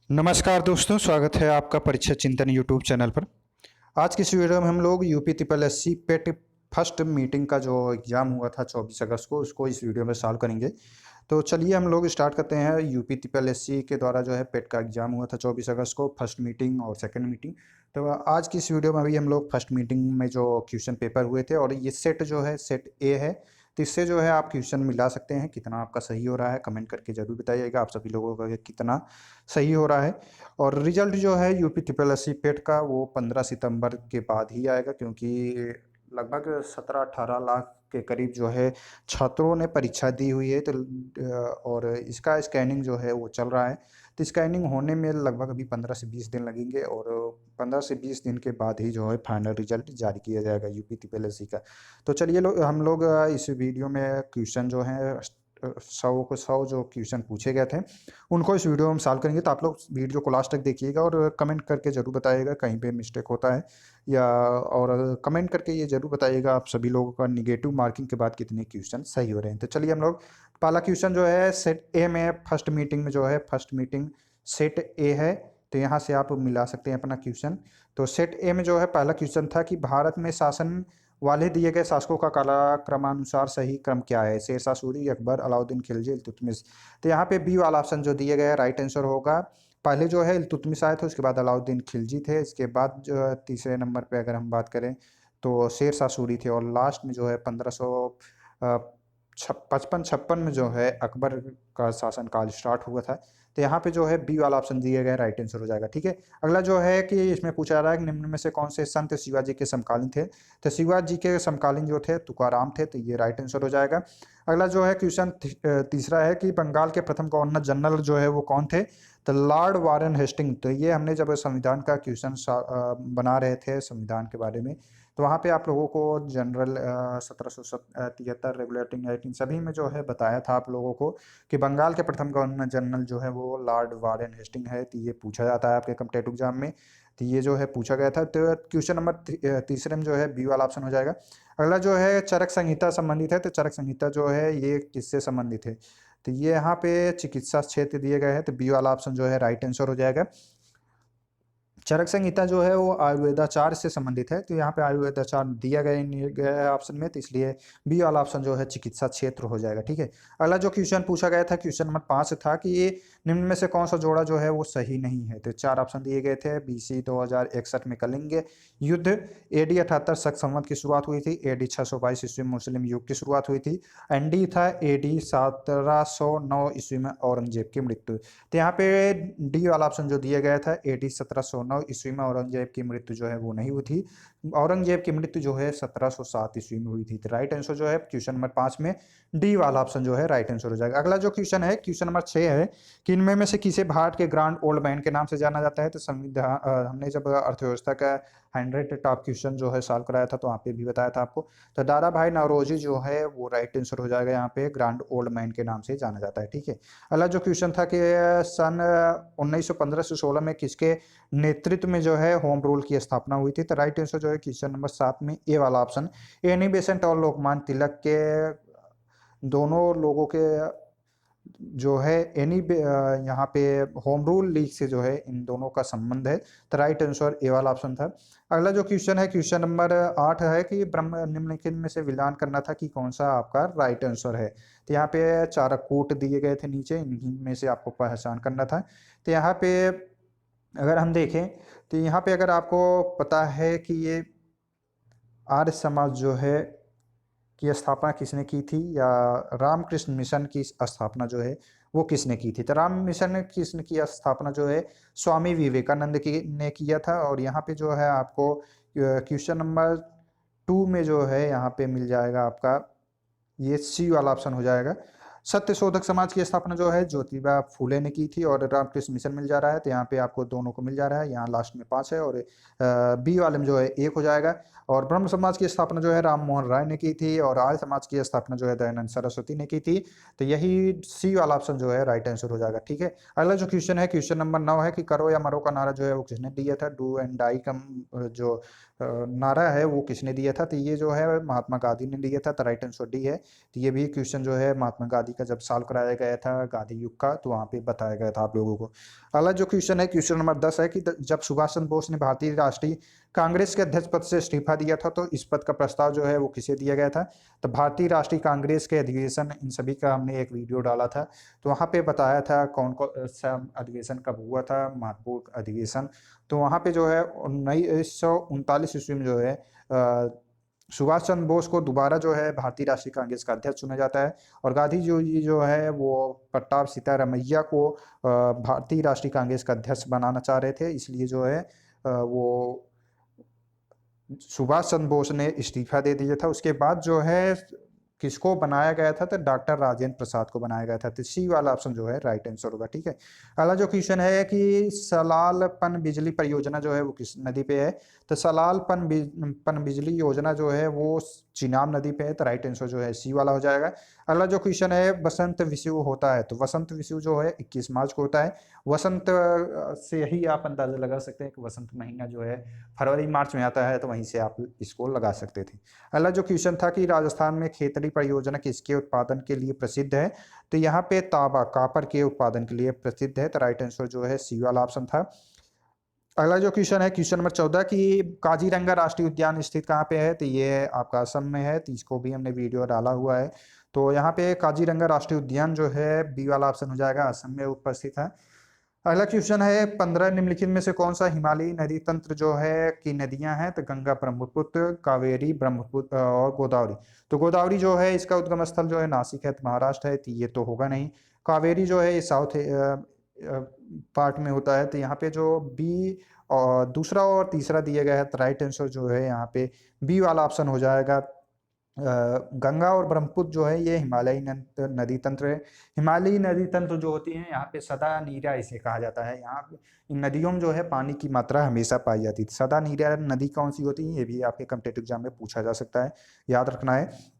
नमस्कार दोस्तों, स्वागत है आपका परीक्षा चिंतन यूट्यूब चैनल पर। आज की इस वीडियो में हम लोग यूपी ट्रिपल एस सी पेट फर्स्ट मीटिंग का जो एग्ज़ाम हुआ था 24 अगस्त को, उसको इस वीडियो में सॉल्व करेंगे। तो चलिए हम लोग स्टार्ट करते हैं। यूपी ट्रिपल एस सी के द्वारा जो है पेट का एग्ज़ाम हुआ था 24 अगस्त को, फर्स्ट मीटिंग और सेकंड मीटिंग। तो आज की इस वीडियो में अभी हम लोग फर्स्ट मीटिंग में जो क्वेश्चन पेपर हुए थे, और ये सेट जो है सेट ए है, तो इससे जो है आप क्वेश्चन मिला सकते हैं। कितना आपका सही हो रहा है कमेंट करके ज़रूर बताइएगा, आप सभी लोगों का कितना सही हो रहा है। और रिजल्ट जो है यूपी ट्रिपल एस सी पेट का वो 15 सितंबर के बाद ही आएगा, क्योंकि लगभग 17-18 लाख के करीब जो है छात्रों ने परीक्षा दी हुई है। तो और इसका स्कैनिंग जो है वो चल रहा है। तो स्कैनिंग होने में लगभग अभी 15 से 20 दिन लगेंगे, और 15 से 20 दिन के बाद ही जो है फाइनल रिजल्ट जारी किया जाएगा यूपी ट्रिपल एस सी का। तो चलिए हम लोग इस वीडियो में क्वेश्चन जो है 100 जो क्वेश्चन पूछे गए थे उनको इस वीडियो में हम सॉल्व करेंगे। तो आप लोग वीडियो को लास्ट तक देखिएगा और कमेंट करके ज़रूर बताइएगा कहीं पे मिस्टेक होता है या, और कमेंट करके ये ज़रूर बताइएगा आप सभी लोगों का निगेटिव मार्किंग के बाद कितने क्वेश्चन सही हो रहे हैं। तो चलिए हम लोग पहला क्वेश्चन जो है सेट ए में, फर्स्ट मीटिंग में जो है फर्स्ट मीटिंग सेट ए है, तो यहाँ से आप मिला सकते हैं अपना क्वेश्चन। तो सेट ए में जो है पहला क्वेश्चन था कि भारत में शासन वाले दिए गए शासकों का कालानुसार सही क्रम क्या है? शेरशाह सूरी, अकबर, अलाउद्दीन खिलजी, इल्तुतमिश। तो यहाँ पे बी वाला ऑप्शन जो दिए गए राइट आंसर होगा। पहले जो है इल्तुतमिश आए थे, उसके बाद अलाउद्दीन खिलजी थे, इसके बाद जो है तीसरे नंबर पे अगर हम बात करें तो शेरशाह सूरी थे, और लास्ट में जो है 1555 में जो है अकबर का शासनकाल स्टार्ट हुआ था। तो यहाँ पे जो है बी वाला ऑप्शन दिया गया राइट आंसर हो जाएगा। ठीक है, अगला जो है कि इसमें पूछा जा रहा है कि निम्न में से कौन से संत शिवाजी के समकालीन थे? तो शिवाजी के समकालीन जो थे तुकाराम थे, तो ये राइट आंसर हो जाएगा। अगला जो है क्वेश्चन तीसरा है कि बंगाल के प्रथम गवर्नर जनरल जो है वो कौन थे? तो लॉर्ड वारेन हेस्टिंग। तो ये हमने जब संविधान का क्वेश्चन बना रहे थे संविधान के बारे में, तो वहाँ पे आप लोगों को जनरल 1773 रेगुलेटिंग एक्ट इन सभी में जो है बताया था आप लोगों को कि बंगाल के प्रथम गवर्नर जनरल जो है वो लॉर्ड वारेन हेस्टिंग है। तो ये पूछा जाता है आपके कॉम्पिटेटिव एग्जाम में, तो ये जो है पूछा गया था। तो क्वेश्चन नंबर तीसरे में जो है बी वाला ऑप्शन हो जाएगा। अगला जो है चरक संहिता संबंधित है, तो चरक संहिता जो है ये किससे संबंधित है? तो ये यहाँ पे चिकित्सा क्षेत्र दिए गए हैं, तो बी वाला ऑप्शन जो है राइट आंसर हो जाएगा। चरक संहिता जो है वो आयुर्वेदाचार से संबंधित है, तो यहाँ पे आयुर्वेदाचार दिया गया है ऑप्शन में, तो इसलिए बी वाला ऑप्शन जो है चिकित्सा क्षेत्र हो जाएगा। ठीक है, अगला जो क्वेश्चन पूछा गया था क्वेश्चन नंबर 5 था कि ये निम्न में से कौन सा जोड़ा जो है वो सही नहीं है? तो चार ऑप्शन दिए गए थे। BC 2061 में कलिंग युद्ध, AD 78 शक संवत की शुरुआत हुई थी, AD 622 ईस्वी में मुस्लिम युग की शुरुआत हुई थी, एंडी था AD 1709 ईस्वी में औरंगजेब की मृत्यु। तो यहाँ पे डी वाला ऑप्शन जो दिया गया था AD 1709 ईस्वी में औरंगजेब की मृत्यु जो है वो नहीं हुई थी। औरंगजेब की मृत्यु जो है 1707 ईस्वी में हुई थी। तो राइट आंसर जो है क्वेश्चन नंबर 5 में डी वाला ऑप्शन जो है राइट आंसर हो जाएगा। अगला जो क्वेश्चन है क्वेश्चन नंबर 6 है कि इनमें में से किसे भारत के ग्रांड ओल्ड मैन के नाम से जाना जाता है? तो संविधान हमने जब अर्थव्यवस्था का 100 टॉप क्वेश्चन जो है सॉल्व कराया था तो वहाँ पे भी बताया था आपको। तो दादा भाई नौरोजी जो है वो राइट आंसर हो जाएगा, यहाँ पे ग्रांड ओल्ड मैन के नाम से जाना जाता है। ठीक है, अगला जो क्वेश्चन था कि सन 1915 से 16 में किसके नेतृत्व में जो है होम रूल की स्थापना हुई थी? तो राइट आंसर जो है क्वेश्चन नंबर 7 में ए वाला ऑप्शन, एनी बेसेंट और लोकमान्य तिलक के दोनों लोगों के जो है यहाँ पे होम रूल लीग से जो है इन दोनों का संबंध है। तो राइट आंसर ए वाला ऑप्शन था। अगला जो क्वेश्चन है क्वेश्चन नंबर 8 है कि ब्रह्म निम्नलिखित में से विलान करना था कि कौन सा आपका राइट आंसर है? तो यहाँ पे चार कोट दिए गए थे नीचे, इन्हीं में से आपको पहचान करना था। तो यहाँ पे अगर हम देखें तो यहाँ पे अगर आपको पता है कि ये आर्य समाज जो है की स्थापना किसने की थी, या रामकृष्ण मिशन की स्थापना जो है वो किसने की थी? तो राम मिशन किसने की स्थापना जो है स्वामी विवेकानंद की ने किया था। और यहाँ पे जो है आपको क्वेश्चन नंबर 2 में जो है यहाँ पे मिल जाएगा आपका, ये सी वाला ऑप्शन हो जाएगा। सत्य शोधक समाज की स्थापना जो है ज्योतिबा फूले ने की थी, और रामकृष्ण मिशन मिल जा रहा है, तो यहाँ पे आपको दोनों को मिल जा रहा है। यहाँ लास्ट में 5 है, और बी वाले में जो है 1 हो जाएगा। और ब्रह्म समाज की स्थापना जो है राम मोहन राय ने की थी, और आर्य समाज की स्थापना जो है दयानंद सरस्वती ने की थी। तो यही सी वाला ऑप्शन जो है राइट आंसर हो जाएगा। ठीक है, अगला जो क्वेश्चन है क्वेश्चन नंबर 9 है कि करो या मरो का नारा जो है वो किसने दिया था? डू एंड डाई का जो नारा है वो किसने दिया था? तो ये जो है महात्मा गांधी ने दिया था। तो राइट आंसर डी है। तो ये भी क्वेश्चन जो है महात्मा गांधी का जब साल कराया गया था गांधी युग का, तो वहाँ पे बताया गया था आप लोगों को। अगला जो क्वेश्चन है, क्वेश्चन नंबर 10 है कि जब सुभाष चंद्र बोस ने भारतीय राष्ट्रीय कांग्रेस के अध्यक्ष पद से इस्तीफा दिया था, तो इस पद का प्रस्ताव जो है वो किसे दिया गया था? तो भारतीय राष्ट्रीय कांग्रेस के अधिवेशन, इन सभी का हमने एक वीडियो डाला था, तो वहाँ पे बताया था कौन कौन सा अधिवेशन कब हुआ था, महत्वपूर्ण अधिवेशन। तो वहाँ पे जो है 1939 ईस्वी में जो है सुभाष चंद्र बोस को दोबारा जो है भारतीय राष्ट्रीय कांग्रेस का अध्यक्ष चुना जाता है, और गांधी जी जो है वो प्रताप सीतारामैया को भारतीय राष्ट्रीय कांग्रेस का अध्यक्ष बनाना चाह रहे थे, इसलिए जो है वो सुभाष चंद्र बोस ने इस्तीफा दे दिया था। उसके बाद जो है किसको बनाया गया था? तो डॉक्टर राजेंद्र प्रसाद को बनाया गया था। तो सी वाला ऑप्शन जो है राइट आंसर होगा, ठीक है। अगला जो क्वेश्चन है कि सलाल पन बिजली परियोजना जो है वो किस नदी पे है? तो सलाल पन बिजली योजना जो है वो चिनाब नदी पे है, तो राइट आंसर जो है सी वाला हो जाएगा। अगला जो क्वेश्चन है, बसंत विषु होता है, तो वसंत विषु जो है 21 मार्च को होता है। वसंत से ही आप अंदाजा लगा सकते हैं कि वसंत महीना जो है फरवरी मार्च में आता है, तो वहीं से आप इसको लगा सकते थे। अगला जो क्वेश्चन था कि राजस्थान में खेतड़ी परियोजना किसके उत्पादन के लिए प्रसिद्ध है? तो यहाँ पे तांबा कॉपर के उत्पादन के लिए प्रसिद्ध है, तो राइट आंसर जो है सी वाला ऑप्शन था। अगला जो क्वेश्चन है, क्वेश्चन नंबर 14 कि काजीरंगा राष्ट्रीय उद्यान स्थित कहाँ पे है? तो ये आपका असम में है, तो इसको भी हमने वीडियो डाला हुआ है। तो यहाँ पे काजीरंगा राष्ट्रीय उद्यान जो है बी वाला ऑप्शन हो जाएगा, असम में उपस्थित है। अगला क्वेश्चन है, 15 निम्नलिखित में से कौन सा हिमालयी नदी तंत्र जो है की नदियां हैं? तो गंगा, ब्रह्मपुत्र, कावेरी, ब्रह्मपुत्र और गोदावरी। तो गोदावरी जो है इसका उद्गम स्थल जो है नासिक है, तो महाराष्ट्र है, तो ये तो होगा नहीं। कावेरी जो है ये साउथ पार्ट में होता है, तो यहाँ पे जो बी और दूसरा और तीसरा दिया गया है, तो राइट आंसर जो है यहाँ पे बी वाला ऑप्शन हो जाएगा। गंगा और ब्रह्मपुत्र जो है ये हिमालयी नदी तंत्र है। हिमालयी नदी तंत्र जो होती है यहाँ पे सदा नीरा इसे कहा जाता है। यहाँ पे इन नदियों में जो है पानी की मात्रा हमेशा पाई जाती है। सदा नीरा नदी कौन सी होती है, ये भी आपके कॉम्पिटिटिव एग्जाम में पूछा जा सकता है, याद रखना है।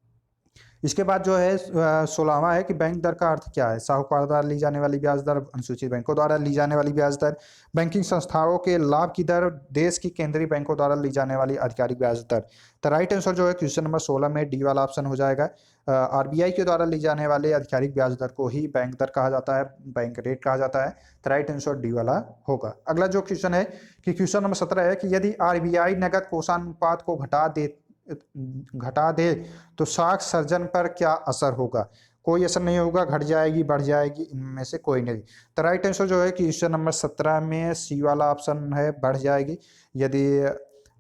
इसके बाद जो है 16वां है कि बैंक दर का अर्थ क्या है? साहूकार द्वारा ली जाने वाली ब्याज दर, अनुसूचित बैंकों द्वारा ली जाने वाली ब्याज दर, बैंकिंग संस्थाओं के लाभ की दर, देश की केंद्रीय बैंकों द्वारा ली जाने वाली आधिकारिक ब्याज दर। तो राइट आंसर जो है क्वेश्चन नंबर 16 में डी वाला ऑप्शन हो जाएगा। आरबीआई के द्वारा ली जाने वाले आधिकारिक ब्याज दर को ही बैंक दर कहा जाता है, बैंक रेट कहा जाता है, तो राइट आंसर डी वाला होगा। अगला जो क्वेश्चन है कि क्वेश्चन नंबर 17 है कि यदि आरबीआई नगद कोषानुपात को घटा दे तो साख सर्जन पर क्या असर होगा? कोई असर नहीं होगा, घट जाएगी, बढ़ जाएगी, इनमें से कोई नहीं। तो राइट आंसर जो है क्वेश्चन नंबर 17 में सी वाला ऑप्शन है, बढ़ जाएगी। यदि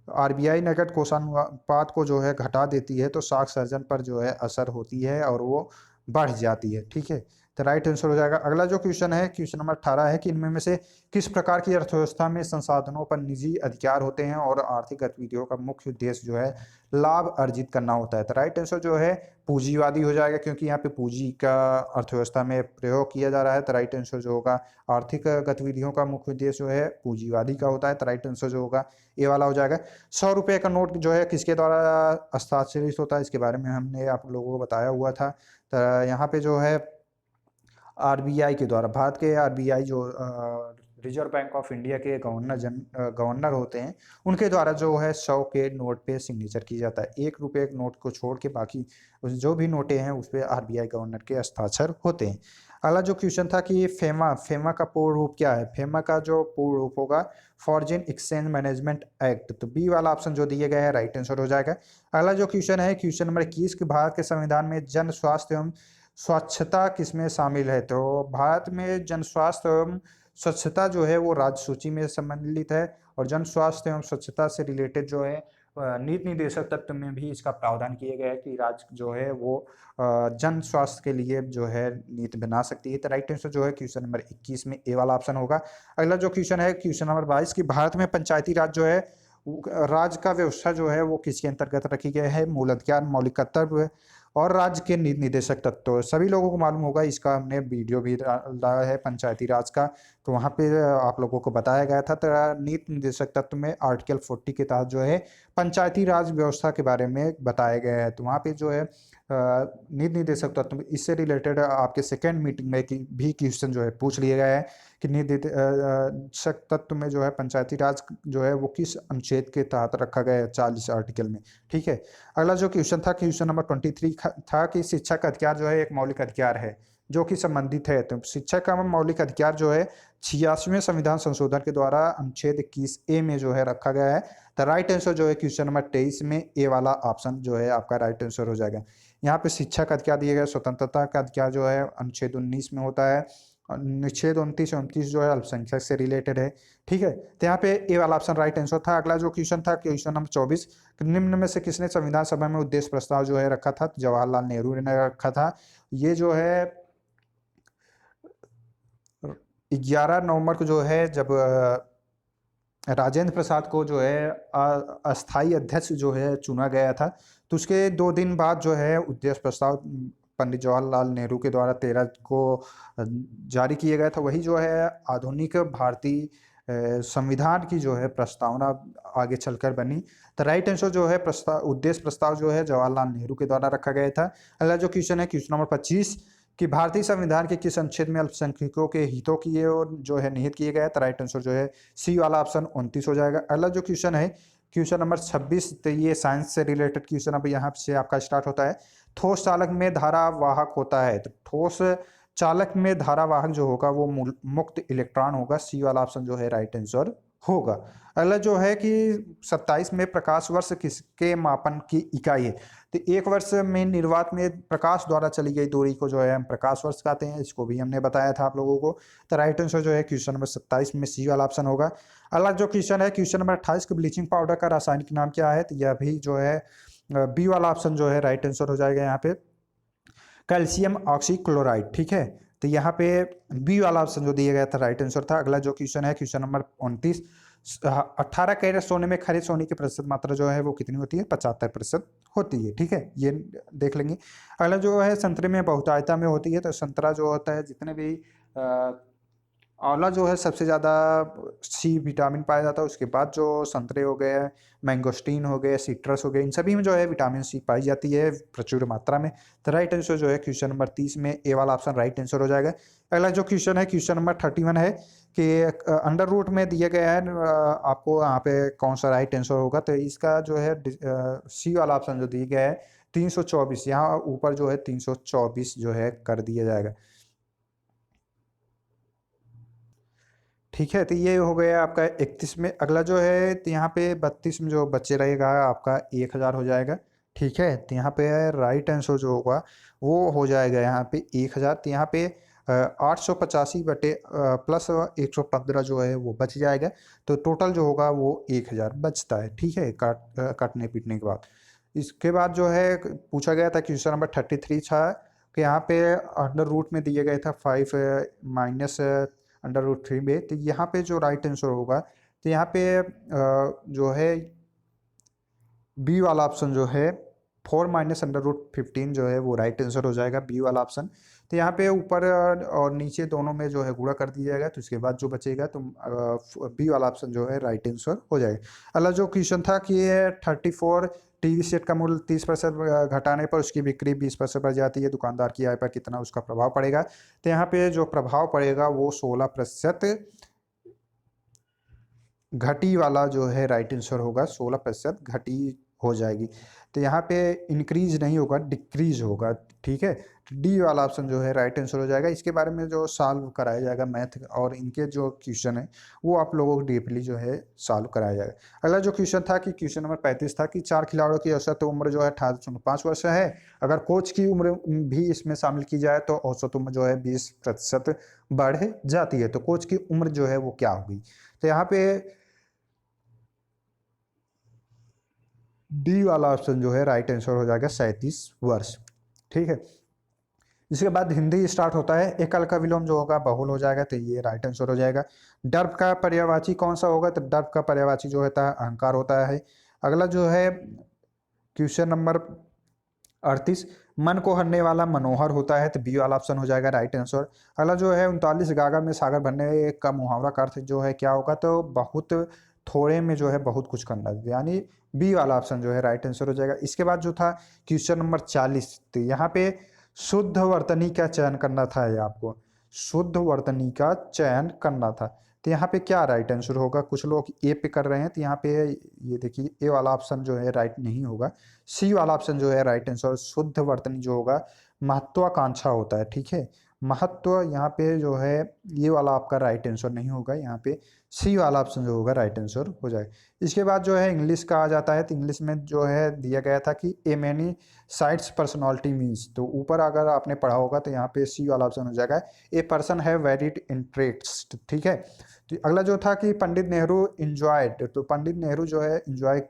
आरबीआई नकद कोषानुपात को जो है घटा देती है तो साख सर्जन पर जो है असर होती है और वो बढ़ जाती है, ठीक है। तो राइट आंसर हो जाएगा। अगला जो क्वेश्चन है क्वेश्चन नंबर 18 है कि इनमें में से किस प्रकार की अर्थव्यवस्था में संसाधनों पर निजी अधिकार होते हैं और आर्थिक गतिविधियों का मुख्य उद्देश्य जो है लाभ अर्जित करना होता है? तो राइट आंसर जो है पूंजीवादी हो जाएगा, क्योंकि यहाँ पे पूंजी का अर्थव्यवस्था में प्रयोग किया जा रहा है। तो राइट आंसर जो होगा आर्थिक गतिविधियों का मुख्य उद्देश्य जो है पूंजीवादी का होता है, तो राइट आंसर जो होगा ए वाला हो जाएगा। 100 रुपये का नोट जो है किसके द्वारा हस्ताक्षरित होता है, इसके बारे में हमने आप लोगों को बताया हुआ था। तो यहाँ पे जो है आरबीआई के द्वारा, भारत के आरबीआई जो रिजर्व बैंक ऑफ इंडिया के गवर्नर होते हैं, उनके द्वारा जो है 100 के नोट पे सिग्नेचर की जाता है। 1 रुपये के नोट को छोड़ के बाकी जो भी नोटें हैं उस पर आरबीआई गवर्नर के हस्ताक्षर होते हैं। अगला जो क्वेश्चन था कि फेमा का पूर्ण रूप क्या है? फेमा का जो पूर्ण रूप होगा फॉरेन एक्सचेंज मैनेजमेंट एक्ट, तो बी वाला ऑप्शन जो दिए गए हैं राइट आंसर हो जाएगा। अगला जो क्वेश्चन है क्वेश्चन नंबर 21 कि भारत के संविधान में जन स्वास्थ्य एवं स्वच्छता किसमें शामिल है? तो भारत में जन स्वास्थ्य एवं स्वच्छता जो है वो राज्य सूची में सम्मिलित है, और जन स्वास्थ्य एवं स्वच्छता से रिलेटेड जो है नीति निर्देशक तत्व में भी इसका प्रावधान किया गया है कि राज्य जो है वो जन स्वास्थ्य के लिए जो है नीति बना सकती है। तो राइट आंसर जो है क्वेश्चन नंबर 21 में ए वाला ऑप्शन होगा। अगला जो क्वेश्चन है क्वेश्चन नंबर 22 कि भारत में पंचायती राज जो है राज्य का व्यवस्था जो है वो किसके अंतर्गत रखी गई है? मूल अधिकार, मौलिक कर्तव्य और राज्य के नीति निर्देशक तत्व। सभी लोगों को मालूम होगा, इसका हमने वीडियो भी डाला है पंचायती राज का, तो वहाँ पे आप लोगों को बताया गया था। तो नीति निर्देशक तत्व में आर्टिकल 40 के तहत जो है पंचायती राज व्यवस्था के बारे में बताया गया है। तो वहाँ पे जो है नींद नहीं दे सकता, तो इससे रिलेटेड आपके सेकेंड मीटिंग में भी क्वेश्चन जो है पूछ लिया गया है कि शक तत्व में जो है पंचायती राज जो है वो किस अनुच्छेद के तहत रखा गया है 40 आर्टिकल में। ठीक है, अगला जो क्वेश्चन था क्वेश्चन नंबर 23 था कि शिक्षा का अधिकार जो है एक मौलिक अधिकार है जो कि संबंधित है। तो शिक्षा का मौलिक अधिकार जो है 86वें संविधान संशोधन के द्वारा अनुच्छेद 21A में जो है रखा गया है। तो राइट आंसर जो है क्वेश्चन नंबर 23 में ए वाला ऑप्शन जो है आपका राइट आंसर हो जाएगा। यहाँ पे शिक्षा का अधिकार दिया गया, स्वतंत्रता का अधिकार जो है अनुच्छेद 19 में होता है, अनुच्छेद 29 जो है अल्पसंख्यक से रिलेटेड है। ठीक है, तो यहाँ पे ए वाला ऑप्शन राइट आंसर था। अगला जो क्वेश्चन था क्वेश्चन नंबर 24, निम्न में से किसने संविधान सभा में उद्देश्य प्रस्ताव जो है रखा था? जवाहरलाल नेहरू ने रखा था। ये जो है 11 नवंबर को जो है जब राजेंद्र प्रसाद को जो है अस्थाई अध्यक्ष जो है चुना गया था, तो उसके 2 दिन बाद जो है उद्देश्य प्रस्ताव पंडित जवाहरलाल नेहरू के द्वारा 13 को जारी किया गया था। वही जो है आधुनिक भारतीय संविधान की जो है प्रस्तावना आगे चलकर बनी। तो राइट आंसर जो है उद्देश्य प्रस्ताव जो है जवाहरलाल नेहरू के द्वारा रखा गया था। अगला जो क्वेश्चन है क्वेश्चन नंबर 25 कि भारतीय संविधान के किस अनुच्छेद में अल्पसंख्यकों के हितों की ये और जो है निहित किए गए। तो राइट आंसर जो है सी वाला ऑप्शन 29 हो जाएगा। अगला जो क्वेश्चन है क्वेश्चन नंबर 26, तो ये साइंस से रिलेटेड क्वेश्चन अब यहाँ से आपका स्टार्ट होता है। ठोस चालक में धारावाहक होता है, तो ठोस चालक में धारावाहक जो होगा वो मुक्त इलेक्ट्रॉन होगा। सी वाला ऑप्शन जो है राइट आंसर होगा। अगला जो है कि 27 में प्रकाश वर्ष किसके मापन की इकाई है? तो 1 वर्ष में निर्वात में प्रकाश द्वारा चली गई दूरी को जो है हम प्रकाश वर्ष कहते हैं। इसको भी हमने बताया था आप लोगों को। तो राइट आंसर जो है क्वेश्चन नंबर 27 में सी वाला ऑप्शन होगा। अगला जो क्वेश्चन है क्वेश्चन नंबर 28 कि ब्लीचिंग पाउडर का रासायनिक नाम क्या है? तो यह भी जो है बी वाला ऑप्शन जो है राइट आंसर हो जाएगा। यहाँ पे कैल्शियम ऑक्सीक्लोराइड। ठीक है, तो यहाँ पे बी वाला ऑप्शन जो दिया गया था राइट आंसर था। अगला जो क्वेश्चन है क्वेश्चन नंबर 29, 18 कैरेट सोने में खरीद सोने की प्रतिशत मात्रा जो है वो कितनी होती है? 75% होती है। ठीक है, ये देख लेंगे। अगला जो है संतरे में बहुतायता में होती है, तो संतरा जो होता है जितने भी आंवला जो है सबसे ज़्यादा सी विटामिन पाया जाता है, उसके बाद जो संतरे हो गए, मैंगोस्टीन हो गए, सिट्रस हो गए, इन सभी में जो है विटामिन सी पाई जाती है प्रचुर मात्रा में। तो राइट आंसर जो है क्वेश्चन नंबर 30 में ए वाला ऑप्शन राइट आंसर हो जाएगा। अगला जो क्वेश्चन है क्वेश्चन नंबर 31 है कि अंडर रूट में दिया गया है, आपको यहाँ पे कौन सा राइट आंसर होगा? तो इसका जो है सी वाला ऑप्शन जो दिया गया है 324, यहाँ ऊपर जो है 324 जो है कर दिया जाएगा। ठीक है, तो ये हो गया आपका 31 में। अगला जो है तो यहाँ पे 32 में जो बच्चे रहेगा आपका 1000 हो जाएगा। ठीक है, तो यहाँ पे राइट आंसर जो होगा वो हो जाएगा यहाँ पे 1000। तो यहाँ पे 885 बटे प्लस 115 जो है वो बच जाएगा। तो टोटल जो होगा वो 1000 बचता है। ठीक है, काटने पीटने के बाद। इसके बाद जो है पूछा गया था क्वेश्चन नंबर 33 था कि यहाँ पे अंडर रूट में दिए गए था 5 माइनस अंडर रूट 3 में। तो यहाँ पे जो राइट आंसर होगा तो यहाँ पे जो है बी वाला ऑप्शन जो है 4 माइनस अंडर रूट 15 जो है वो राइट आंसर हो जाएगा, बी वाला ऑप्शन। तो यहाँ पे ऊपर और नीचे दोनों में जो है गुणा कर दिया जाएगा, तो इसके बाद जो बचेगा तो बी वाला ऑप्शन जो है राइट आंसर हो जाएगा। अगला जो क्वेश्चन था कि 34 टीवी सेट का मूल्य 30% घटाने पर उसकी बिक्री 20% बढ़ जाती है, दुकानदार की आय पर कितना उसका प्रभाव पड़ेगा? तो यहाँ पे जो प्रभाव पड़ेगा वो 16% घटी वाला जो है राइट आंसर होगा, 16% घटी हो जाएगी। तो यहाँ पे इंक्रीज नहीं होगा, डिक्रीज होगा। ठीक है, डी वाला ऑप्शन जो है राइट आंसर हो जाएगा। इसके बारे में जो सॉल्व कराया जाएगा मैथ और इनके जो क्वेश्चन है वो आप लोगों को डीपली जो है सॉल्व कराया जाएगा। अगला जो क्वेश्चन था कि क्वेश्चन नंबर 35 था कि 4 खिलाड़ियों की औसत उम्र जो है 18.5 वर्ष है। अगर कोच की उम्र भी इसमें शामिल की जाए तो औसत उम्र जो है 20% बढ़ जाती है। तो कोच की उम्र जो है वो क्या होगी? तो यहाँ पे डी वाला ऑप्शन जो है राइट आंसर हो जाएगा 37 वर्ष। ठीक है, इसके बाद हिंदी स्टार्ट होता है, एकल का विलोम जो होगा बहुल हो जाएगा, तो ये राइट आंसर हो जाएगा। डर्ब का पर्यायवाची कौन सा होगा? तो डर्ब का पर्यायवाची जो होता है अहंकार होता है। अगला जो है क्वेश्चन नंबर 38, मन को हरने वाला मनोहर होता है, तो बी वाला ऑप्शन हो जाएगा राइट आंसर। अगला जो है 39, गागर में सागर भरने का मुहावरा का अर्थ जो है क्या होगा? तो बहुत थोड़े में जो है बहुत कुछ करना, यानी बी वाला ऑप्शन जो है राइट आंसर हो जाएगा। इसके बाद जो था क्वेश्चन नंबर 40, तो यहाँ पे शुद्ध वर्तनी का चयन करना था, ये आपको शुद्ध वर्तनी का चयन करना था। तो यहाँ पे क्या राइट आंसर होगा, कुछ लोग ए पे कर रहे हैं, तो यहाँ पे ये देखिए ए वाला ऑप्शन जो है राइट नहीं होगा, सी वाला ऑप्शन जो है राइट आंसर। शुद्ध वर्तनी जो होगा महत्वाकांक्षा होता है, ठीक है, महत्व यहाँ पे जो है ये वाला आपका राइट आंसर नहीं होगा, यहाँ पे सी वाला ऑप्शन जो होगा राइट आंसर हो जाएगा। इसके बाद जो है इंग्लिश का आ जाता है, तो इंग्लिश में जो है दिया गया था कि ए मैनी साइड्स पर्सनालिटी मीन्स, तो ऊपर अगर आपने पढ़ा होगा तो यहाँ पे सी वाला ऑप्शन हो जाएगा, a person have varied interest, ठीक है। तो अगला जो था कि पंडित नेहरू इंजॉयड, तो पंडित नेहरू जो है इंजॉय,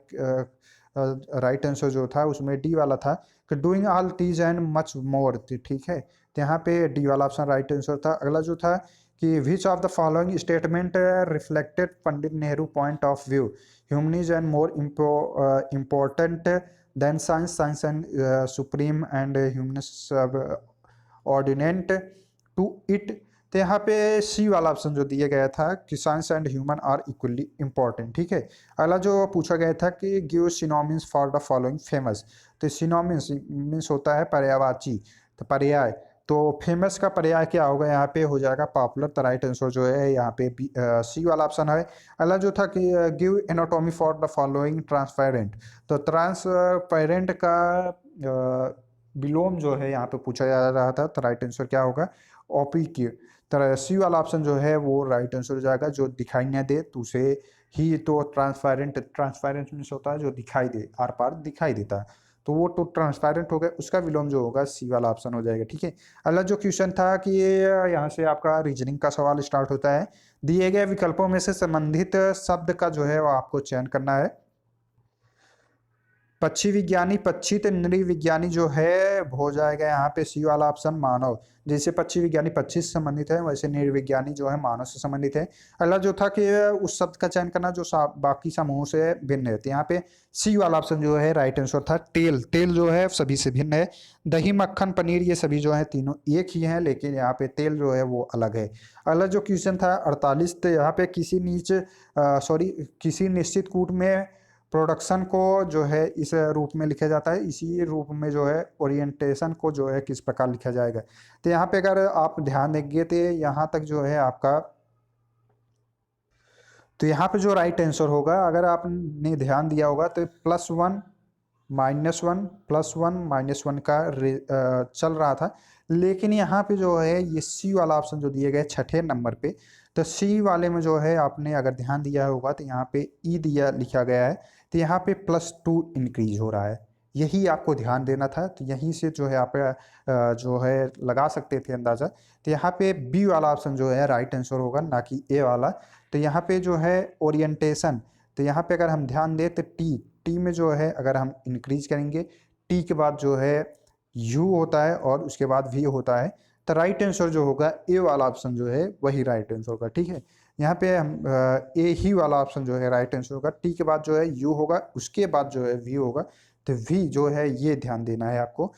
राइट आंसर जो था उसमें डी वाला था कि doing all these and much more, ठीक है, तो यहाँ पे डी वाला ऑप्शन राइट आंसर था। अगला जो था कि which of the following statement reflected Pandit Nehru point of view, humanism and more important than science, science and supreme and humanism ordinate to it, तो यहाँ पे सी वाला ऑप्शन जो दिया गया था कि science and human are equally important, ठीक है। अगला जो पूछा गया था कि give synonyms for the following famous, तो सिनोनिम्स मीन्स होता है पर्यायवाची, तो पर्याय, तो फेमस का पर्याय क्या होगा, यहाँ पे हो जाएगा पॉपुलर, तो राइट आंसर जो है यहाँ पे सी वाला ऑप्शन है। अगला जो था कि give anatomy for the following transparent, तो ट्रांसपेरेंट का विलोम जो है यहाँ पे पूछा जा रहा था, तो राइट आंसर क्या होगा, ओपी की तरह सी वाला ऑप्शन जो है वो राइट आंसर हो जाएगा। जो दिखाई न दे तो उसे ही तो ट्रांसपेरेंट, ट्रांसपेरेंट मीन्स होता है जो दिखाई दे, आर पार दिखाई देता है, तो वो तो ट्रांसपेरेंट हो गया, उसका विलोम जो होगा सी वाला ऑप्शन हो जाएगा, ठीक है। अगला जो क्वेश्चन था कि यहाँ से आपका रीजनिंग का सवाल स्टार्ट होता है, दिए गए विकल्पों में से संबंधित शब्द का जो है वो आपको चयन करना है। पक्षी विज्ञानी, पक्षी तो नृविज्ञानी जो है हो जाएगा यहाँ पे सी वाला ऑप्शन मानव, जैसे पक्षी विज्ञानी पक्षी से संबंधित है वैसे नृविज्ञानी जो है मानव से संबंधित है। अगला जो था कि उस शब्द का चयन करना जो बाकी समूहों से भिन्न है, तो यहाँ पे सी वाला ऑप्शन जो है राइट आंसर था तेल, तेल जो है सभी से भिन्न है। दही, मक्खन, पनीर ये सभी जो है तीनों एक ही हैं, लेकिन यहाँ पे तेल जो है वो अलग है। अगला जो क्वेश्चन था 48, तो यहाँ पे किसी निश्चित कूट में प्रोडक्शन को जो है इस रूप में लिखा जाता है, इसी रूप में जो है ओरिएंटेशन को जो है किस प्रकार लिखा जाएगा, तो यहाँ पे अगर आप ध्यान देंगे तो यहाँ तक जो है आपका, तो यहाँ पे जो राइट आंसर होगा अगर आपने ध्यान दिया होगा तो +1 -1 +1 -1 का चल रहा था, लेकिन यहाँ पे जो है ये सी वाला ऑप्शन जो दिए गए छठे नंबर पे, तो सी वाले में जो है आपने अगर ध्यान दिया होगा तो यहाँ पे ई दिया लिखा गया है, तो यहाँ पे +2 इंक्रीज हो रहा है, यही आपको ध्यान देना था। तो यहीं से जो है आप जो है लगा सकते थे अंदाज़ा, तो यहाँ पे बी वाला ऑप्शन जो है राइट आंसर होगा, ना कि ए वाला। तो यहाँ पे जो है ओरिएंटेशन, तो यहाँ पे अगर हम ध्यान दें तो टी, टी में जो है अगर हम इंक्रीज करेंगे, टी के बाद जो है यू होता है और उसके बाद वी होता है, तो राइट आंसर जो होगा ए वाला ऑप्शन जो है वही राइट आंसर होगा, ठीक है। यहाँ पे हम ए ही वाला ऑप्शन जो है राइट आंसर होगा, टी के बाद जो है यू होगा, उसके बाद जो है वी होगा, तो वी जो है ये ध्यान देना है आपको,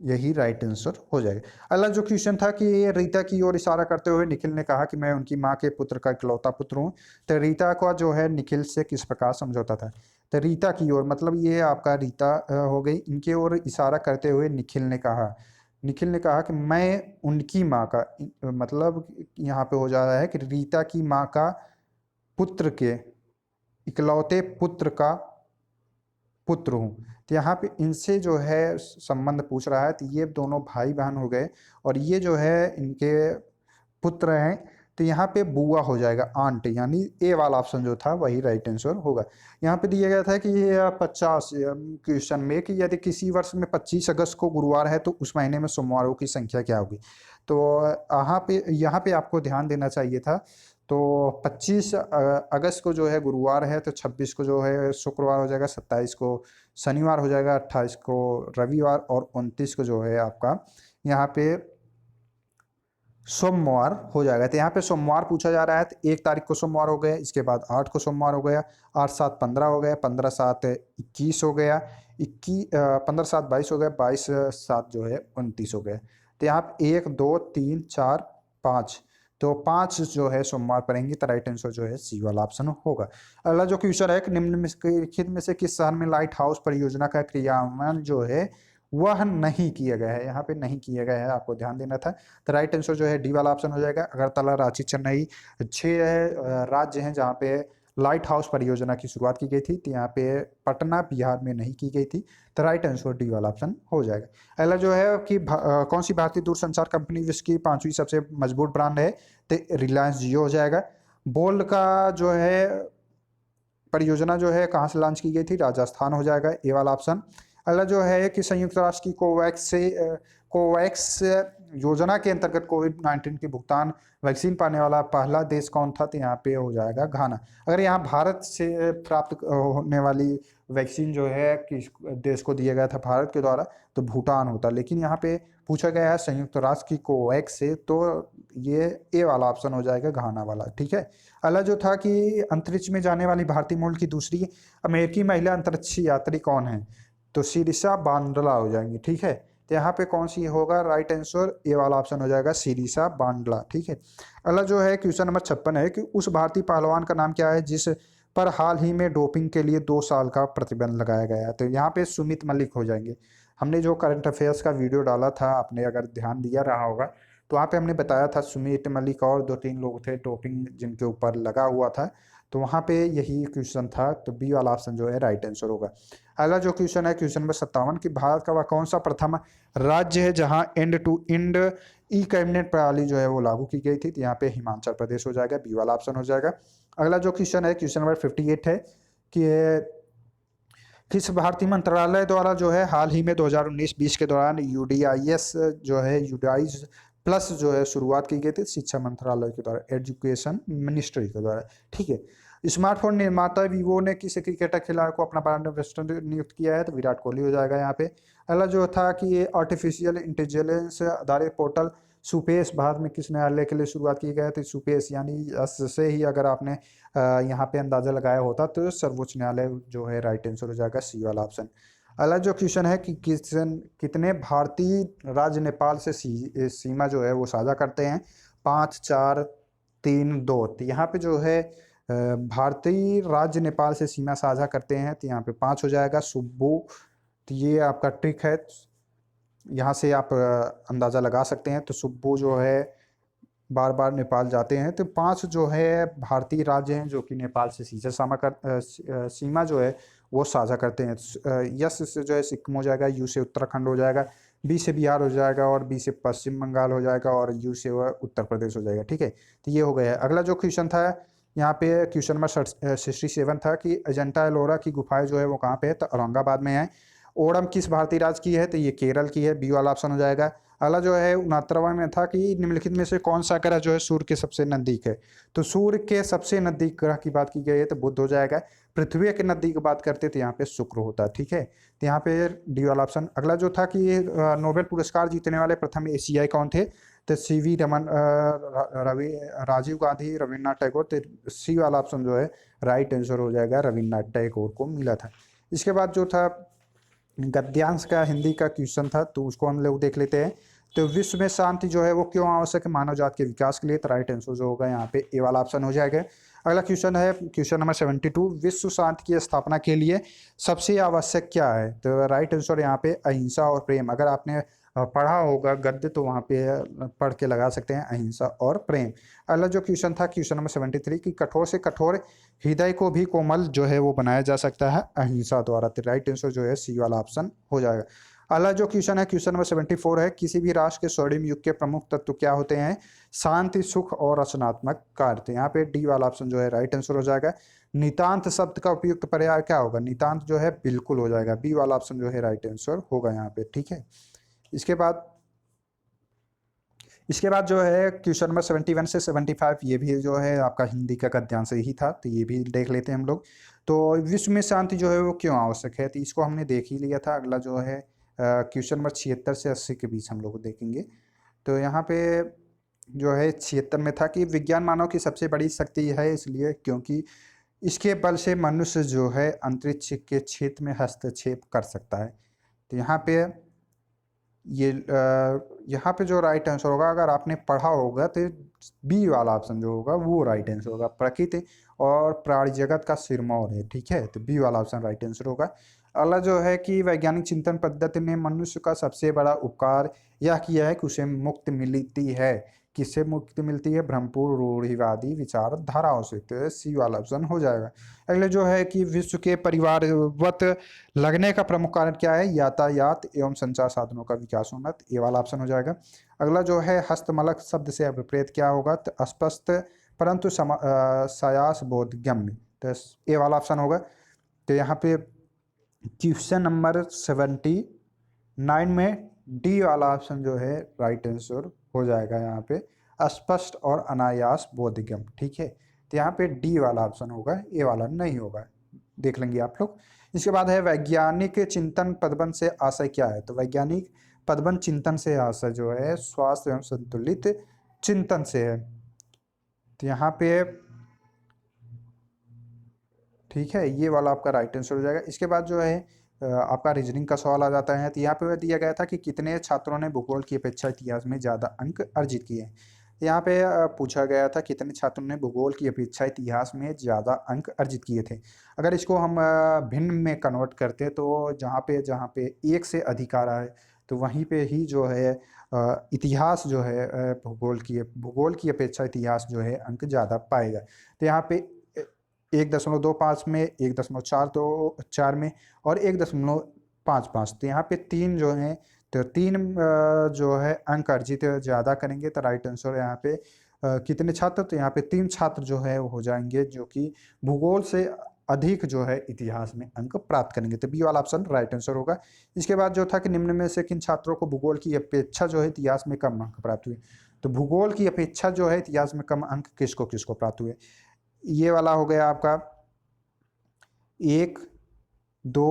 यही राइट आंसर हो जाएगा। अगला जो क्वेश्चन था कि रीता की ओर इशारा करते हुए निखिल ने कहा कि मैं उनकी माँ के पुत्र का इकलौता पुत्र हूँ, तो रीता का जो है निखिल से किस प्रकार समझौता था, तो रीता की ओर मतलब ये आपका रीता हो गई, इनके ओर इशारा करते हुए निखिल ने कहा, निखिल ने कहा कि मैं उनकी माँ का, मतलब यहाँ पे हो जा रहा है कि रीता की माँ का पुत्र के इकलौते पुत्र का पुत्र हूँ, तो यहाँ पे इनसे जो है संबंध पूछ रहा है, तो ये दोनों भाई बहन हो गए और ये जो है इनके पुत्र हैं, तो यहाँ पे बुआ हो जाएगा, आंट, यानी ए वाला ऑप्शन जो था वही राइट आंसर होगा। यहाँ पे दिया गया था कि 50 क्वेश्चन में कि यदि किसी वर्ष में 25 अगस्त को गुरुवार है तो उस महीने में सोमवारों की संख्या क्या होगी, तो यहाँ पे आपको ध्यान देना चाहिए था। तो 25 अगस्त को जो है गुरुवार है, तो 26 को जो है शुक्रवार हो जाएगा, 27 को शनिवार हो जाएगा, 28 को रविवार और 29 को जो है आपका यहाँ पे सोमवार हो जाएगा। तो यहाँ पे सोमवार पूछा जा रहा है, तो 1 तारीख को सोमवार हो गया, इसके बाद 8 को सोमवार हो गया, 8 7 15 हो गया, 15 7 21 हो गया, 15 7 22 हो गया, 22 7 जो है 29 हो गया। तो यहाँ पे 1 2 3 4 5, तो 5 जो है सोमवार पड़ेंगी, तो राइट आंसर जो है सी वाला ऑप्शन होगा। अगला जो क्वेश्चन है कि निम्नलिखित में से किस शहर में लाइट हाउस परियोजना का क्रियान्वयन जो है वह नहीं किया गया है, यहाँ पे नहीं किया गया है, आपको ध्यान देना था। तो राइट आंसर जो है डी वाला ऑप्शन हो जाएगा। अगरतला, रांची, चेन्नई 6 राज्य हैं जहाँ पे लाइट हाउस परियोजना की शुरुआत की गई थी। तो यहाँ पे पटना बिहार में नहीं की गई थी। तो राइट आंसर डी वाला ऑप्शन हो जाएगा। अगला जो है कि कौन सी भारतीय दूरसंचार कंपनी विश्व की 5वीं सबसे मजबूत ब्रांड है, तो रिलायंस जियो हो जाएगा। बोल्ड का जो है परियोजना जो है कहाँ से लॉन्च की गई थी, राजस्थान हो जाएगा, ए वाला ऑप्शन। अगला जो है कि संयुक्त राष्ट्र की कोवैक्स योजना के अंतर्गत कोविड-19 की भुगतान वैक्सीन पाने वाला पहला देश कौन था, तो यहाँ पे हो जाएगा घाना। अगर यहाँ भारत से प्राप्त होने वाली वैक्सीन जो है किस देश को दिया गया था भारत के द्वारा, तो भूटान होता, लेकिन यहाँ पे पूछा गया है संयुक्त राष्ट्र की कोवैक्स से, तो ये ए वाला ऑप्शन हो जाएगा, घाना वाला। ठीक है। अगला जो था कि अंतरिक्ष में जाने वाली भारतीय मूल की दूसरी अमेरिकी महिला अंतरिक्ष यात्री कौन है, तो सिरिसा बांडला हो जाएंगी। ठीक है। तो यहाँ पे कौन सी होगा, राइट आंसर ए वाला ऑप्शन हो जाएगा, सिरिसा बांडला। ठीक है। अगला जो है क्वेश्चन नंबर 56 है कि उस भारतीय पहलवान का नाम क्या है जिस पर हाल ही में डोपिंग के लिए 2 साल का प्रतिबंध लगाया गया है, तो यहाँ पे सुमित मलिक हो जाएंगे। हमने जो करंट अफेयर्स का वीडियो डाला था, आपने अगर ध्यान दिया रहा होगा, तो वहाँ पे हमने बताया था सुमित मलिक और 2-3 लोग थे डोपिंग जिनके ऊपर लगा हुआ था, तो वहाँ पे यही क्वेश्चन था। तो बी वाला ऑप्शन जो है राइट आंसर होगा। अगला जो क्वेश्चन है क्वेश्चन नंबर 57 कि भारत का वह कौन सा प्रथम राज्य है जहाँ end to end e cabinet प्रणाली जो है वो लागू की गई थी, तो यहाँ पे हिमाचल प्रदेश हो जाएगा, बी वाला ऑप्शन हो जाएगा। अगला जो क्वेश्चन है क्वेश्चन नंबर 58 है कि किस भारतीय मंत्रालय द्वारा जो है हाल ही में 2019-20 के दौरान यूडीआईएस जो है यूडीआईज प्लस जो है शुरुआत की गई थी, शिक्षा मंत्रालय के द्वारा, एजुकेशन मिनिस्ट्री के द्वारा। ठीक है। स्मार्टफोन निर्माता वीवो ने किस क्रिकेटर खिलाड़ी को अपना ब्रांड एम्बेसडर नियुक्त किया है, तो विराट कोहली हो जाएगा यहाँ पे। अगला जो था कि ये आर्टिफिशियल इंटेलिजेंस आधारित पोर्टल सुपेस भारत में किस न्यायालय के लिए शुरुआत की गई है, तो सुपेस यानी एस से ही अगर आपने यहाँ पे अंदाजा लगाया होता तो सर्वोच्च न्यायालय जो है राइट आंसर हो जाएगा, सी वाला ऑप्शन। अगला जो क्वेश्चन है कि कितने भारतीय राज्य नेपाल से सीमा जो है वो साझा करते हैं, 5, 4, 3, 2। तो यहाँ पे जो है भारतीय राज्य नेपाल से सीमा साझा करते हैं, तो यहाँ पे 5 हो जाएगा, सुब्बू। तो ये आपका ट्रिक है, यहाँ से आप अंदाज़ा लगा सकते हैं। तो सुब्बू जो है बार बार नेपाल जाते हैं, तो 5 जो है भारतीय राज्य हैं जो कि नेपाल से सीधे सीमा जो है वो साझा करते हैं। यस से जो है सिक्किम हो जाएगा, यू से उत्तराखंड हो जाएगा, बी से बिहार हो जाएगा, और बी से पश्चिम बंगाल हो जाएगा, और यू से वह उत्तर प्रदेश हो जाएगा। ठीक है। तो ये हो गया है। अगला जो क्वेश्चन था यहाँ पे क्वेश्चन नंबर 67 था कि अजंता एलोरा की गुफाएं जो है वो कहाँ पे है, तो औरंगाबाद में है। ओणम किस भारतीय राज्य की है, तो ये केरल की है, बी वाला ऑप्शन हो जाएगा। अगला जो है 69वां में था कि निम्नलिखित में से कौन सा ग्रह जो है सूर्य के सबसे नजदीक है, तो सूर्य के सबसे नजदीक ग्रह की बात की गई है तो बुध हो जाएगा। पृथ्वी के नजदीक बात करते तो यहाँ पे शुक्र होता है। ठीक है। तो यहाँ पे डी वाला ऑप्शन। अगला जो था कि नोबेल पुरस्कार जीतने वाले प्रथम एशियाई कौन थे, तो सीवी रमन, रवि, राजीव गांधी, रविन्द्रनाथ टैगोर। तो सी वाला ऑप्शन जो है राइट आंसर हो जाएगा, रविन्द्रनाथ टैगोर को मिला था। इसके बाद जो था गद्यांश का हिंदी का क्वेश्चन था, तो उसको हम लोग देख लेते हैं। तो विश्व में शांति जो है वो क्यों आवश्यक है मानव जाति के विकास के लिए, तो राइट आंसर जो होगा यहाँ पे ए वाला ऑप्शन हो जाएगा। अगला क्वेश्चन है क्वेश्चन नंबर 72, विश्व शांति की स्थापना के लिए सबसे आवश्यक क्या है, तो राइट आंसर यहाँ पे अहिंसा और प्रेम। अगर आपने पढ़ा होगा गद्य तो वहाँ पे पढ़ के लगा सकते हैं, अहिंसा और प्रेम। अगला जो क्वेश्चन था क्वेश्चन नंबर 73 कि कठोर से कठोर हृदय को भी कोमल जो है वो बनाया जा सकता है अहिंसा द्वारा, तो राइट आंसर जो है सी वाला ऑप्शन हो जाएगा। अगला जो क्वेश्चन है क्वेश्चन नंबर 74 है, किसी भी राष्ट्र के स्वर्णिम युग के प्रमुख तत्व क्या होते हैं, शांति, सुख और रचनात्मक कार्य। तो यहाँ पे डी वाला ऑप्शन जो है राइट आंसर हो जाएगा। नितांत शब्द का उपयुक्त पर्याय क्या होगा, नितांत जो है बिल्कुल हो जाएगा, बी वाला ऑप्शन जो है राइट आंसर होगा यहाँ पे। ठीक है। इसके बाद जो है क्वेश्चन नंबर 71 से 75 ये भी जो है आपका हिंदी का गद्यांश ही था, तो ये भी देख लेते हैं हम लोग। तो विश्व में शांति जो है वो क्यों आवश्यक है, तो इसको हमने देख ही लिया था। अगला जो है क्वेश्चन नंबर 76 से 80 के बीच हम लोग देखेंगे। तो यहाँ पे जो है 76 में था कि विज्ञान मानव की सबसे बड़ी शक्ति है इसलिए क्योंकि इसके बल से मनुष्य जो है अंतरिक्ष के क्षेत्र में हस्तक्षेप कर सकता है। तो यहाँ पे ये यहाँ पे जो राइट आंसर होगा, अगर आपने पढ़ा होगा तो बी वाला ऑप्शन जो होगा वो राइट आंसर होगा। प्रकृति और प्राणी जगत का सिरमौर है, ठीक है, तो बी वाला ऑप्शन राइट आंसर होगा। अगला जो है कि वैज्ञानिक चिंतन पद्धति ने मनुष्य का सबसे बड़ा उपकार यह किया है कि उसे मुक्ति मिलती है। किससे मुक्ति मिलती है? भ्रमपूर्ण रूढ़िवादी विचारधाराओं से, तो सी वाला ऑप्शन हो जाएगा। अगले जो है कि विश्व के परिवारवत लगने का प्रमुख कारण क्या है? यातायात एवं संचार साधनों का विकास होना, तो ये वाला ऑप्शन हो जाएगा। अगला जो है हस्तमलक शब्द से विपरीत क्या होगा? तो अस्पष्ट परंतु सायास बोधगम्य, तो ये वाला ऑप्शन होगा। तो यहाँ पे क्वेश्चन नंबर 79 में डी वाला ऑप्शन जो है राइट आंसर हो जाएगा। यहाँ पे अस्पष्ट और अनायास बोधगम्य, ठीक है, तो यहाँ पे डी वाला ऑप्शन होगा, ए वाला नहीं होगा, देख लेंगे आप लोग। इसके बाद है वैज्ञानिक चिंतन पदबंध से आशय क्या है? तो वैज्ञानिक पदबंध चिंतन से आशय जो है स्वास्थ्य एवं संतुलित चिंतन से है, तो यहाँ पे ठीक है, ये वाला आपका राइट आंसर हो जाएगा। इसके बाद जो है आपका रीजनिंग का सवाल आ जाता है। तो यहाँ पे दिया गया था कि कितने छात्रों ने भूगोल की अपेक्षा इतिहास में ज़्यादा अंक अर्जित किए हैं। यहाँ पे पूछा गया था कितने छात्रों ने भूगोल की अपेक्षा इतिहास में ज़्यादा अंक अर्जित किए थे। अगर इसको हम भिन्न में कन्वर्ट करते हैं तो जहाँ पे एक से अधिक आ रहा है तो वहीं पे ही जो है इतिहास जो है भूगोल की अपेक्षा इतिहास जो है अंक ज़्यादा पाएगा। तो यहाँ पे 1.25 में, 1.4 में और 1.55, तो यहाँ पे 3 जो है, तो 3 जो है अंक अर्जित ज़्यादा करेंगे, तो राइट आंसर यहाँ पे कितने छात्र? तो यहाँ पे 3 छात्र जो है वो हो जाएंगे जो कि भूगोल से अधिक जो है इतिहास में अंक प्राप्त करेंगे, तो बी वाला ऑप्शन राइट आंसर होगा। इसके बाद जो था कि निम्न में से किन छात्रों को भूगोल की अपेक्षा जो है इतिहास में कम अंक प्राप्त हुए? तो भूगोल की अपेक्षा जो है इतिहास में कम अंक किसको किसको प्राप्त हुए? ये वाला हो गया आपका 1, 2,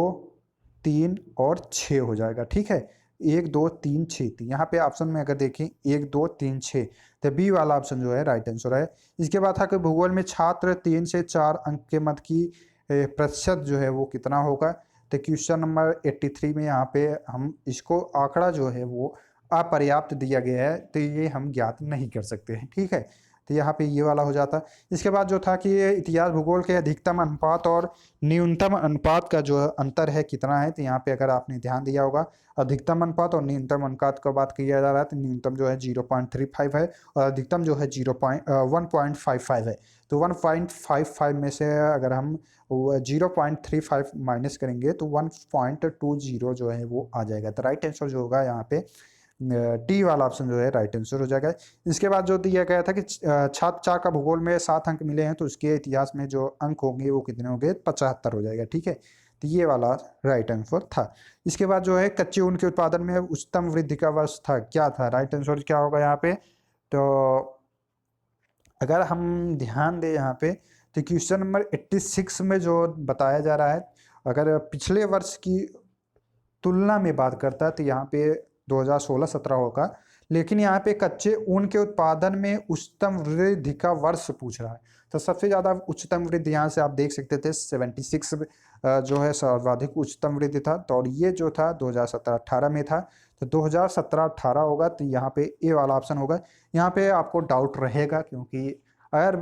3 और 6 हो जाएगा, ठीक है, 1, 2, 3, 6। तो यहाँ पे ऑप्शन में अगर देखें 1, 2, 3, 6, तो बी वाला ऑप्शन जो है राइट आंसर है। इसके बाद था कि भूगोल में छात्र 3 से 4 अंक के मध्य की प्रतिशत जो है वो कितना होगा? तो क्वेश्चन नंबर 83 में यहाँ पे हम इसको आंकड़ा जो है वो अपर्याप्त दिया गया है, तो ये हम ज्ञात नहीं कर सकते हैं, ठीक है, तो यहाँ पे ये वाला हो जाता। इसके बाद जो था कि इतिहास भूगोल के अधिकतम अनुपात और न्यूनतम अनुपात का जो अंतर है कितना है? तो यहाँ पे अगर आपने ध्यान दिया होगा अधिकतम अनुपात और न्यूनतम अनुपात का बात किया जा रहा है, तो न्यूनतम जो है 0.35 है और अधिकतम जो है 1.55 है। तो 1.55 में से अगर हम 0.35 माइनस करेंगे तो 1.20 जो है वो आ जाएगा, तो राइट आंसर जो होगा यहाँ पे डी वाला ऑप्शन जो है राइट आंसर हो जाएगा। इसके बाद जो दिया गया था कि छात्र 4 का भूगोल में 7 अंक मिले हैं, तो उसके इतिहास में जो अंक होंगे वो कितने होंगे? 75 हो जाएगा, ठीक है, तो ये वाला राइट आंसर था। इसके बाद जो है कच्चे ऊन के उत्पादन में उच्चतम वृद्धि का वर्ष था, क्या था? राइट आंसर क्या होगा यहाँ पे? तो अगर हम ध्यान दें यहाँ पे तो क्वेश्चन नंबर 86 में जो बताया जा रहा है, अगर पिछले वर्ष की तुलना में बात करता है तो यहाँ पे 2016-17 होगा, लेकिन यहाँ पे कच्चे ऊन के उत्पादन में उच्चतम वृद्धि का वर्ष पूछ रहा है। तो सबसे ज़्यादा उच्चतम वृद्धि यहाँ से आप देख सकते थे 76 जो है सर्वाधिक उच्चतम वृद्धि था, तो और ये जो था 2017-18 में था, तो 2017-18 होगा, तो यहाँ पे ए वाला ऑप्शन होगा। यहाँ पे आपको डाउट रहेगा क्योंकि अगर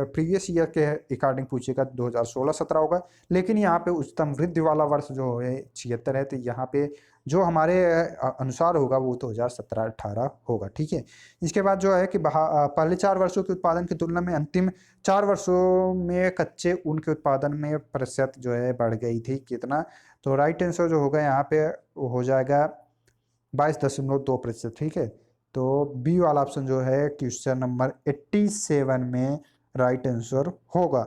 प्रीवियस ईयर के अकॉर्डिंग पूछेगा तो 2016-17 होगा, लेकिन यहाँ पे उच्चतम वृद्धि वाला वर्ष जो है 76 है, तो यहाँ पे जो हमारे अनुसार होगा वो 2017-18 होगा, ठीक है। इसके बाद जो है कि पहले 4 वर्षों के उत्पादन की तुलना में अंतिम 4 वर्षों में कच्चे ऊन के उत्पादन में प्रतिशत जो है बढ़ गई थी, कितना? तो राइट आंसर जो होगा यहाँ पे हो जाएगा 22.2%, ठीक है, तो बी वाला ऑप्शन जो है क्वेश्चन नंबर 87 में राइट आंसर होगा।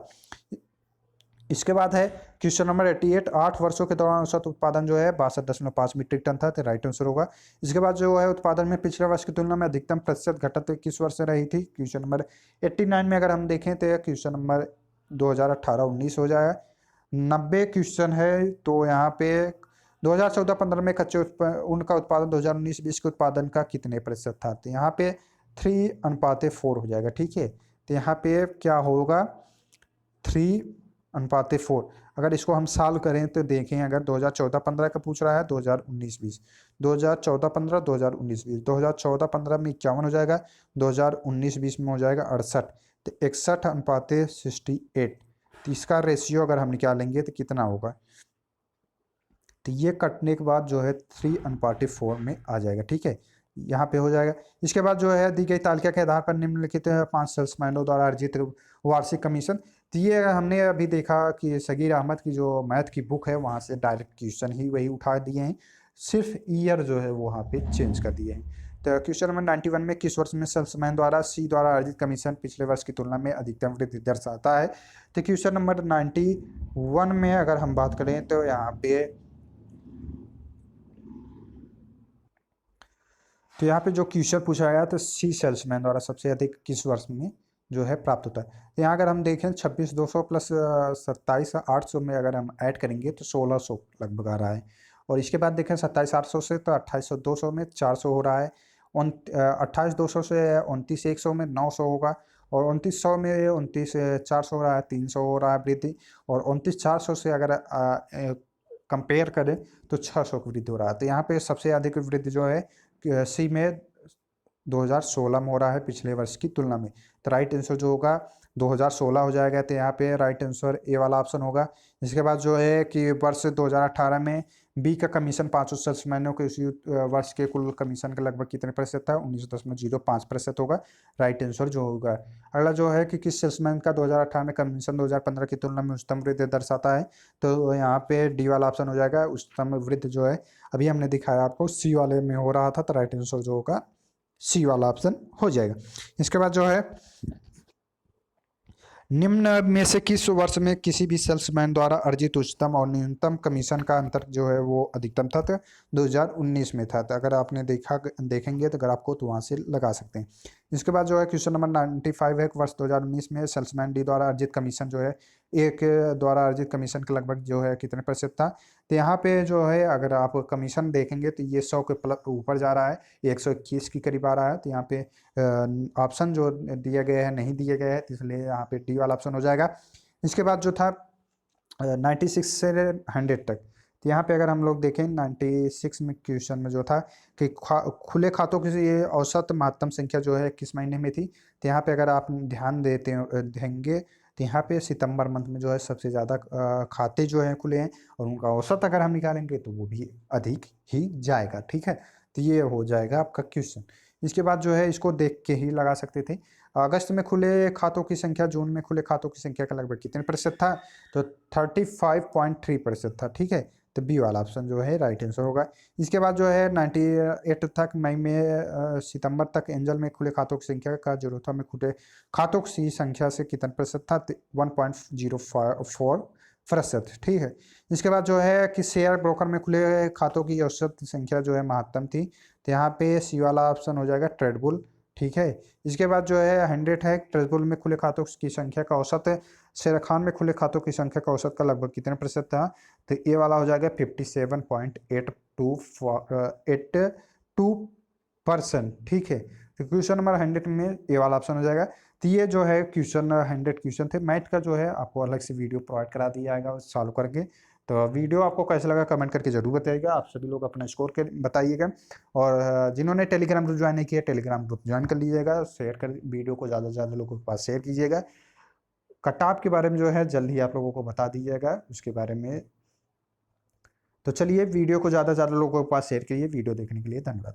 इसके बाद है क्वेश्चन नंबर 88, 8 वर्षों के दौरान औसत उत्पादन जो है 62.5 मीट्रिक टन था, तो राइट आंसर होगा। इसके बाद जो है उत्पादन में पिछले वर्ष की तुलना में अधिकतम प्रतिशत घटत किस वर्ष से रही थी? क्वेश्चन नंबर 89 में अगर हम देखें तो क्वेश्चन नंबर 2018-19 हो जाएगा। 90 क्वेश्चन है तो यहाँ पे 2014-15 में कच्चे ऊन का उत्पादन 2019-20 के उत्पादन का कितने प्रतिशत था? तो यहाँ पे 3:4 हो जाएगा, ठीक है, तो यहाँ पे क्या होगा? 3:4। अगर इसको हम सॉल्व करें तो देखें, अगर 2014-15 का पूछ रहा है, 2019-20, 2014-15, 2019-20, 2014-15 में 51 हो जाएगा, 2019-20 में हो जाएगा 68, तो 61:68। तो इसका रेशियो अगर हम निकालेंगे तो कितना होगा, तो ये कटने के बाद जो है 3:4 में आ जाएगा। ठीक है, यहाँ पे हो जाएगा। इसके बाद जो है दी गई तालिका के आधार पर निम्नलिखित 5 सेल्समैनों द्वारा अर्जित वार्षिक कमीशन। तो ये हमने अभी देखा कि सगीर अहमद की जो मैथ की बुक है वहाँ से डायरेक्ट क्वेश्चन ही वही उठा दिए हैं, सिर्फ ईयर जो है वो वहाँ पे चेंज कर दिए हैं। तो क्वेश्चन नंबर 91 में किस वर्ष में सेल्समैन द्वारा सी द्वारा अर्जित कमीशन पिछले वर्ष की तुलना में अधिकतम वृद्धि दर्शाता है। तो क्वेश्चन नंबर 91 में अगर हम बात करें तो यहाँ पे जो क्वेश्चन पूछा गया तो सी सेल्समैन द्वारा सबसे अधिक किस वर्ष में जो है प्राप्त होता है। तो यहाँ अगर हम देखें 26,200 प्लस 27,800 में अगर हम ऐड करेंगे तो 1,600 लगभग आ रहा है। और इसके बाद देखें 27,800 से तो 28,200 में 400 हो रहा है, 28,200 से 29,100 में 900 होगा, और 2900 में 29,400 हो रहा है, 300 हो रहा है वृद्धि, और 29,400 से अगर कंपेयर करें तो 600 की वृद्धि हो रहा है। तो यहाँ पे सबसे अधिक वृद्धि जो है सी में 2016 में हो रहा है पिछले वर्ष की तुलना में। तो राइट आंसर जो होगा 2016 हो जाएगा। तो यहाँ पे राइट आंसर ए वाला ऑप्शन होगा। इसके बाद जो है कि वर्ष 2018 में बी का कमीशन 500 सेल्समैनों के उसी वर्ष के कुल कमीशन का लगभग कितने प्रतिशत था, 19.05% होगा। राइट आंसर जो होगा। अगला जो है कि किस सेल्समैन का 2018 में कमीशन 2015 की तुलना में उच्चतम वृद्धि दर्शाता है, तो यहाँ पे डी वाला ऑप्शन हो जाएगा। उच्चतम वृद्धि जो है अभी हमने दिखाया आपको सी वाले में हो रहा था, तो राइट आंसर जो होगा सी वाला ऑप्शन हो जाएगा। इसके बाद जो है निम्न में से किस वर्ष में किसी भी सेल्समैन द्वारा अर्जित उच्चतम और न्यूनतम कमीशन का अंतर जो है वो अधिकतम था, तो 2019 में था। तो अगर आपने देखेंगे तो अगर आपको तो वहाँ से लगा सकते हैं। इसके बाद जो है क्वेश्चन नंबर 95 है, वर्ष 2019 में सेल्समैन डी द्वारा अर्जित कमीशन जो है एक द्वारा अर्जित कमीशन के लगभग जो है कितने प्रतिशत था। तो यहाँ पे जो है अगर आप कमीशन देखेंगे तो ये 100 के ऊपर जा रहा है, 121 के करीब आ रहा है। तो यहाँ पे ऑप्शन जो दिए गए हैं नहीं दिए गए हैं, इसलिए यहाँ पे डी वाला ऑप्शन हो जाएगा। इसके बाद जो था 96 से 100 तक, तो यहाँ पे अगर हम लोग देखें 96 में क्वेश्चन में जो था कि खुले खातों की ये औसत महत्तम संख्या जो है किस महीने में थी। तो यहाँ पे अगर आप ध्यान देंगे तो यहाँ पे सितंबर मंथ में जो है सबसे ज़्यादा खाते जो हैं खुले हैं, और उनका औसत अगर हम निकालेंगे तो वो भी अधिक ही जाएगा। ठीक है, तो ये हो जाएगा आपका क्वेश्चन। इसके बाद जो है इसको देख के ही लगा सकते थे। अगस्त में खुले खातों की संख्या जून में खुले खातों की संख्या का लगभग कितने प्रतिशत था, तो 35.3% था। ठीक है, तो बी वाला ऑप्शन जो है राइट आंसर होगा। इसके बाद जो है 98 तक मई में सितंबर तक एंजल में खुले खातों की संख्या का जरूरत में खुले खातों की संख्या से कितने प्रतिशत था, 1.04%। ठीक है, इसके बाद जो है कि शेयर ब्रोकर में खुले खातों की औसत संख्या जो है महत्तम थी। तो यहाँ पे सी वाला ऑप्शन हो जाएगा ट्रेडबुल। ठीक है, इसके बाद जो है 100 है, ट्रेडबुल में खुले खातों की संख्या का औसत है। शेर खान में खुले खातों की संख्या का औसत का लगभग कितने प्रतिशत था, तो ये वाला हो जाएगा 57.82%। ठीक है, तो क्वेश्चन नंबर 100 में ये वाला ऑप्शन हो जाएगा। तो ये जो है क्वेश्चन 100 क्वेश्चन थे। मैथ का जो है आपको अलग से वीडियो प्रोवाइड करा दिया जाएगा सॉल्व करके। तो वीडियो आपको कैसा लगा कमेंट करके जरूर बताइएगा। आप सभी लोग अपना स्कोर के बताइएगा, और जिन्होंने टेलीग्राम ग्रुप ज्वाइन नहीं किया टेलीग्राम ग्रुप ज्वाइन कर लीजिएगा। शेयर कर वीडियो को ज़्यादा से ज़्यादा लोगों के पास शेयर कीजिएगा। कट ऑफ के बारे में जो है जल्द ही आप लोगों को बता दीजिएगा उसके बारे में। तो चलिए वीडियो को ज़्यादा से ज़्यादा लोगों के पास शेयर करिए। वीडियो देखने के लिए धन्यवाद।